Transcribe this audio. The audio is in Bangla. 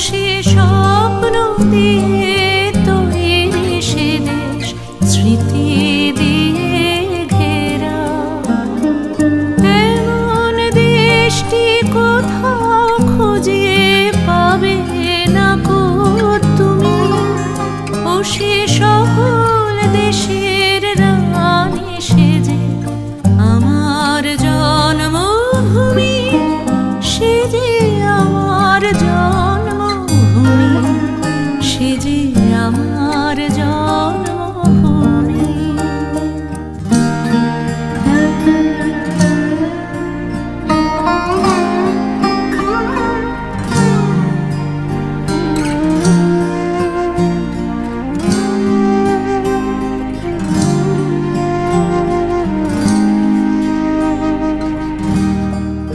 সে স্বপ্ন দিয়ে তৈরি সে দেশ স্মৃতি দিয়ে ঘেরা। এমন দেশটি কোথাও খুঁজে পাবে না কো তুমি। ও সে সকল দেশে